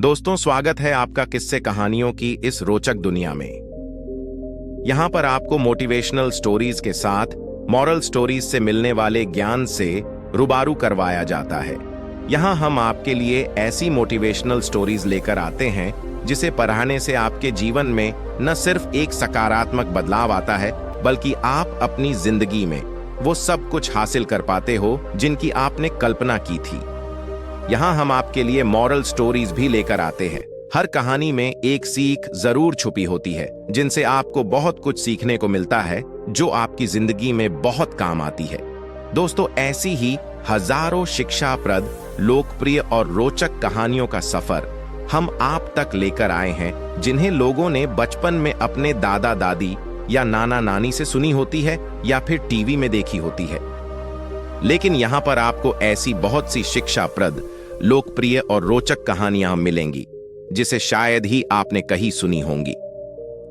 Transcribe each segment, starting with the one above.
दोस्तों, स्वागत है आपका किस्से कहानियों की इस रोचक दुनिया में। यहाँ पर आपको मोटिवेशनल स्टोरीज के साथ मॉरल स्टोरीज से मिलने वाले ज्ञान से रूबरू करवाया जाता है। यहाँ हम आपके लिए ऐसी मोटिवेशनल स्टोरीज लेकर आते हैं जिसे पढ़ने से आपके जीवन में न सिर्फ एक सकारात्मक बदलाव आता है, बल्कि आप अपनी जिंदगी में वो सब कुछ हासिल कर पाते हो जिनकी आपने कल्पना की थी। यहाँ हम आपके लिए मॉरल स्टोरीज भी लेकर आते हैं। हर कहानी में एक सीख जरूर छुपी होती है जिनसे आपको बहुत कुछ सीखने को मिलता है, जो आपकी जिंदगी में बहुत काम आती है। दोस्तों, ऐसी ही हजारों शिक्षाप्रद, लोकप्रिय और रोचक कहानियों का सफर हम आप तक लेकर आए हैं, जिन्हें लोगों ने बचपन में अपने दादा दादी या नाना नानी से सुनी होती है या फिर टीवी में देखी होती है। लेकिन यहाँ पर आपको ऐसी बहुत सी शिक्षाप्रद, लोकप्रिय और रोचक कहानियां मिलेंगी जिसे शायद ही आपने कहीं सुनी होंगी।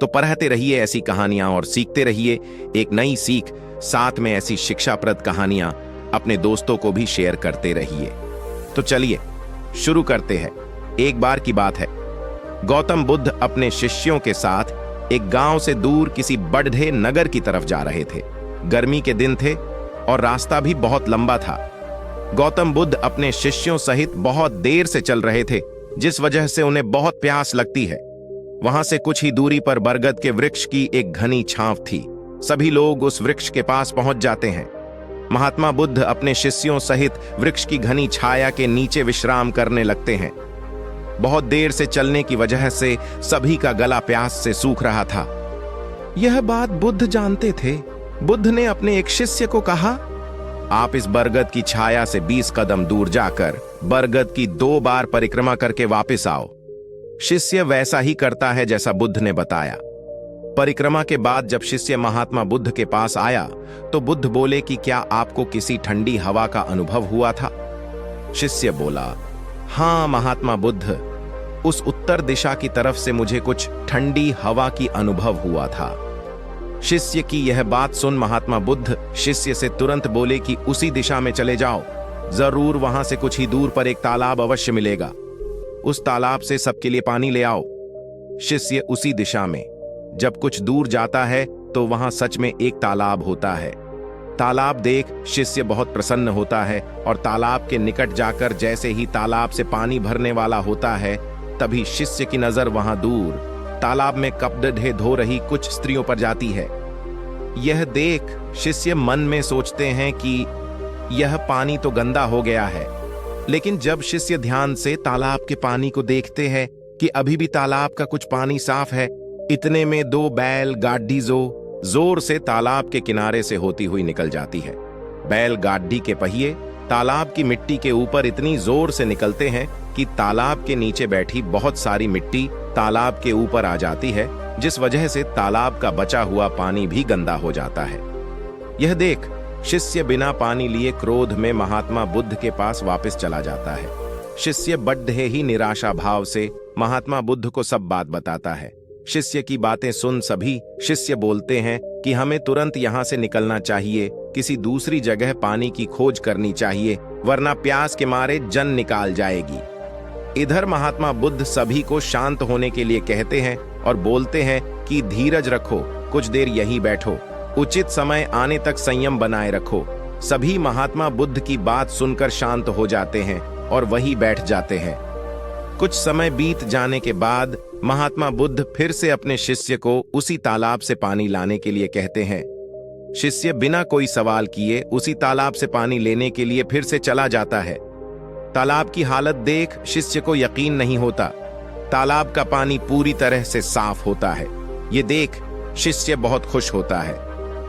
तो पढ़ते रहिए ऐसी कहानियां और सीखते रहिए एक नई सीख, साथ में ऐसी शिक्षाप्रद कहानियां अपने दोस्तों को भी शेयर करते रहिए। तो चलिए शुरू करते हैं। एक बार की बात है, गौतम बुद्ध अपने शिष्यों के साथ एक गांव से दूर किसी बड़े नगर की तरफ जा रहे थे। गर्मी के दिन थे और रास्ता भी बहुत लंबा था। गौतम बुद्ध अपने शिष्यों सहित बहुत देर से चल रहे थे, जिस वजह से उन्हें बहुत प्यास लगती है। वहां से कुछ ही दूरी पर बरगद के वृक्ष की एक घनी छांव थी। सभी लोग उस वृक्ष के पास पहुंच जाते हैं। महात्मा बुद्ध अपने शिष्यों सहित वृक्ष की घनी छाया के नीचे विश्राम करने लगते हैं। बहुत देर से चलने की वजह से सभी का गला प्यास से सूख रहा था। यह बात बुद्ध जानते थे। बुद्ध ने अपने एक शिष्य को कहा, आप इस बरगद की छाया से 20 कदम दूर जाकर बरगद की 2 बार परिक्रमा करके वापस आओ। शिष्य वैसा ही करता है जैसा बुद्ध ने बताया। परिक्रमा के बाद जब शिष्य महात्मा बुद्ध के पास आया तो बुद्ध बोले कि क्या आपको किसी ठंडी हवा का अनुभव हुआ था? शिष्य बोला, हाँ महात्मा बुद्ध, उस उत्तर दिशा की तरफ से मुझे कुछ ठंडी हवा की अनुभव हुआ था। शिष्य की यह बात सुन महात्मा बुद्ध शिष्य से तुरंत बोले कि उसी दिशा में चले जाओ, जरूर वहां से कुछ ही दूर पर एक तालाब अवश्य मिलेगा। उस तालाब से सबके लिए पानी ले आओ। शिष्य उसी दिशा में जब कुछ दूर जाता है तो वहां सच में एक तालाब होता है। तालाब देख शिष्य बहुत प्रसन्न होता है और तालाब के निकट जाकर जैसे ही तालाब से पानी भरने वाला होता है, तभी शिष्य की नजर वहां दूर तालाब में कपड़े धो रही कुछ स्त्रियों पर जाती है। यह देख शिष्य मन में सोचते हैं कि यह पानी तो गंदा हो गया है। लेकिन जब शिष्य ध्यान से तालाब के पानी को देखते हैं कि अभी भी तालाब का कुछ पानी साफ है, इतने में 2 बैल गाड़ी जोर से तालाब के किनारे से होती हुई निकल जाती है। बैल गाड़ी के पहिए तालाब की मिट्टी के ऊपर इतनी जोर से निकलते हैं कि तालाब के नीचे बैठी बहुत सारी मिट्टी तालाब के ऊपर आ जाती है, जिस वजह से तालाब का बचा हुआ पानी भी गंदा हो जाता है। यह देख शिष्य बिना पानी लिए क्रोध में महात्मा बुद्ध के पास वापस चला जाता है। शिष्य बड़े ही निराशा भाव से महात्मा बुद्ध को सब बात बताता है। शिष्य की बातें सुन सभी शिष्य बोलते हैं कि हमें तुरंत यहाँ से निकलना चाहिए, किसी दूसरी जगह पानी की खोज करनी चाहिए, वरना प्यास के मारे जान निकाल जाएगी। इधर महात्मा बुद्ध सभी को शांत होने के लिए कहते हैं और बोलते हैं कि धीरज रखो, कुछ देर यहीं बैठो, उचित समय आने तक संयम बनाए रखो। सभी महात्मा बुद्ध की बात सुनकर शांत हो जाते हैं और वहीं बैठ जाते हैं। कुछ समय बीत जाने के बाद महात्मा बुद्ध फिर से अपने शिष्य को उसी तालाब से पानी लाने के लिए कहते हैं। शिष्य बिना कोई सवाल किए उसी तालाब से पानी लेने के लिए फिर से चला जाता है। तालाब की हालत देख शिष्य को यकीन नहीं होता। तालाब का पानी पूरी तरह से साफ होता है। ये देख शिष्य बहुत खुश होता है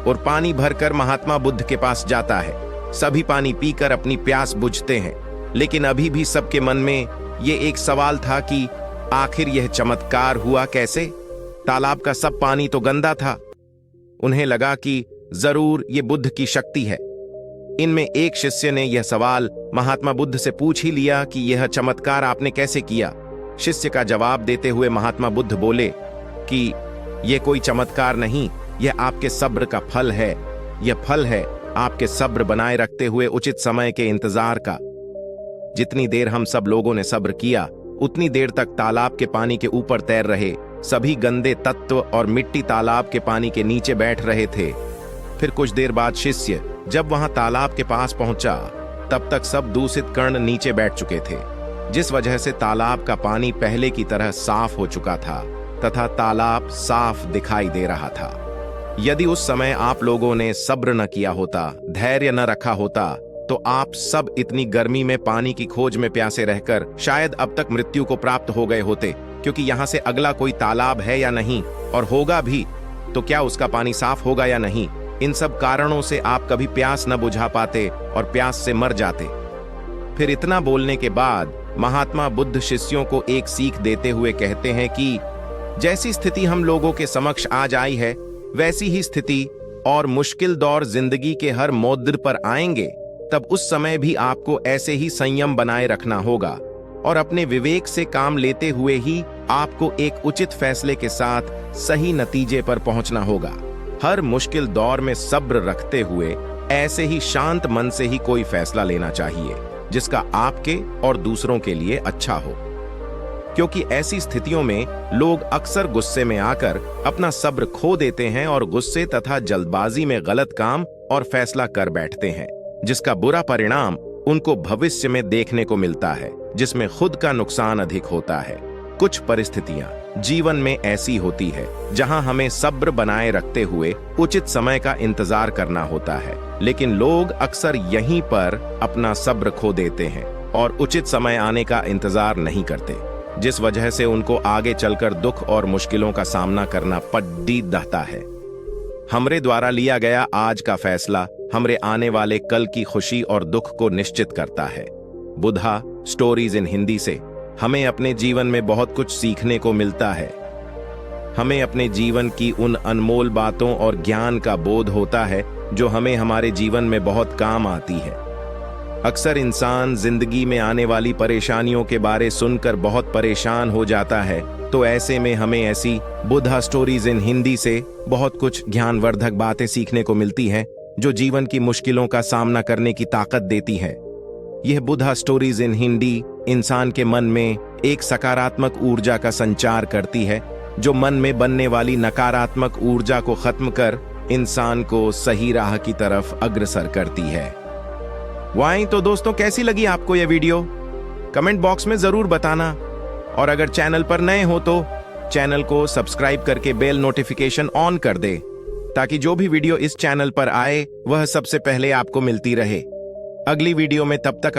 और पानी भरकर महात्मा बुद्ध के पास जाता है। सभी पानी पीकर अपनी प्यास बुझते हैं, लेकिन अभी भी सबके मन में ये एक सवाल था कि आखिर यह चमत्कार हुआ कैसे? तालाब का सब पानी तो गंदा था। उन्हें लगा कि जरूर ये बुद्ध की शक्ति है। इनमें एक शिष्य ने यह सवाल महात्मा बुद्ध से पूछ ही लिया कि यह चमत्कार आपने कैसे किया? शिष्य का जवाब देते हुए महात्मा बुद्ध बोले कि यह कोई चमत्कार नहीं, यह आपके सब्र का फल है। यह फल है आपके सब्र बनाए रखते हुए उचित समय के इंतजार का। जितनी देर हम सब लोगों ने सब्र किया, उतनी देर तक तालाब के पानी के ऊपर तैर रहे। सभी गंदे तत्व और मिट्टी तालाब के पानी के नीचे बैठ रहे थे। फिर कुछ देर बाद शिष्य जब वहां तालाब के पास पहुंचा, तब तक सब दूषित कण नीचे बैठ चुके थे, जिस वजह से तालाब का पानी पहले की तरह साफ हो चुका था तथा तालाब साफ दिखाई दे रहा था। यदि उस समय आप लोगों ने सब्र न किया होता, धैर्य न रखा होता, तो आप सब इतनी गर्मी में पानी की खोज में प्यासे रहकर शायद अब तक मृत्यु को प्राप्त हो गए होते, क्योंकि यहाँ से अगला कोई तालाब है या नहीं, और होगा भी तो क्या उसका पानी साफ होगा या नहीं। इन सब कारणों से आप कभी प्यास न बुझा पाते और प्यास से मर जाते। फिर इतना बोलने के बाद महात्मा बुद्ध शिष्यों को एक सीख देते हुए कहते हैं कि जैसी स्थिति हम लोगों के समक्ष आज आई है, वैसी ही स्थिति और मुश्किल दौर जिंदगी के हर मोड़ पर आएंगे। तब उस समय भी आपको ऐसे ही संयम बनाए रखना होगा और अपने विवेक से काम लेते हुए ही आपको एक उचित फैसले के साथ सही नतीजे पर पहुंचना होगा। हर मुश्किल दौर में सब्र रखते हुए ऐसे ही शांत मन से ही कोई फैसला लेना चाहिए जिसका आपके और दूसरों के लिए अच्छा हो, क्योंकि ऐसी स्थितियों में लोग अक्सर गुस्से में आकर अपना सब्र खो देते हैं और गुस्से तथा जल्दबाजी में गलत काम और फैसला कर बैठते हैं, जिसका बुरा परिणाम उनको भविष्य में देखने को मिलता है, जिसमें खुद का नुकसान अधिक होता है। कुछ परिस्थितियां जीवन में ऐसी होती है जहां हमें सब्र बनाए रखते हुए उचित समय का इंतजार करना होता है, लेकिन लोग अक्सर यहीं पर अपना सब्र खो देते हैं और उचित समय आने का इंतजार नहीं करते, जिस वजह से उनको आगे चलकर दुख और मुश्किलों का सामना करना पड़ता है। हमरे द्वारा लिया गया आज का फैसला हमरे आने वाले कल की खुशी और दुख को निश्चित करता है। बुद्धा स्टोरीज इन हिंदी से हमें अपने जीवन में बहुत कुछ सीखने को मिलता है। हमें अपने जीवन की उन अनमोल बातों और ज्ञान का बोध होता है जो हमें हमारे जीवन में बहुत काम आती है। अक्सर इंसान जिंदगी में आने वाली परेशानियों के बारे सुनकर बहुत परेशान हो जाता है, तो ऐसे में हमें ऐसी बुद्धा स्टोरीज इन हिंदी से बहुत कुछ ज्ञानवर्धक बातें सीखने को मिलती हैं जो जीवन की मुश्किलों का सामना करने की ताकत देती है। यह बुद्धा स्टोरीज इन हिंदी इंसान के मन में एक सकारात्मक ऊर्जा का संचार करती है, जो मन में बनने वाली नकारात्मक ऊर्जा को खत्म कर इंसान को सही राह की तरफ अग्रसर करती है। वाई तो दोस्तों, कैसी लगी आपको यह वीडियो? कमेंट बॉक्स में जरूर बताना, और अगर चैनल पर नए हो तो चैनल को सब्सक्राइब करके बेल नोटिफिकेशन ऑन कर दे, ताकि जो भी वीडियो इस चैनल पर आए वह सबसे पहले आपको मिलती रहे। अगली वीडियो में तब तक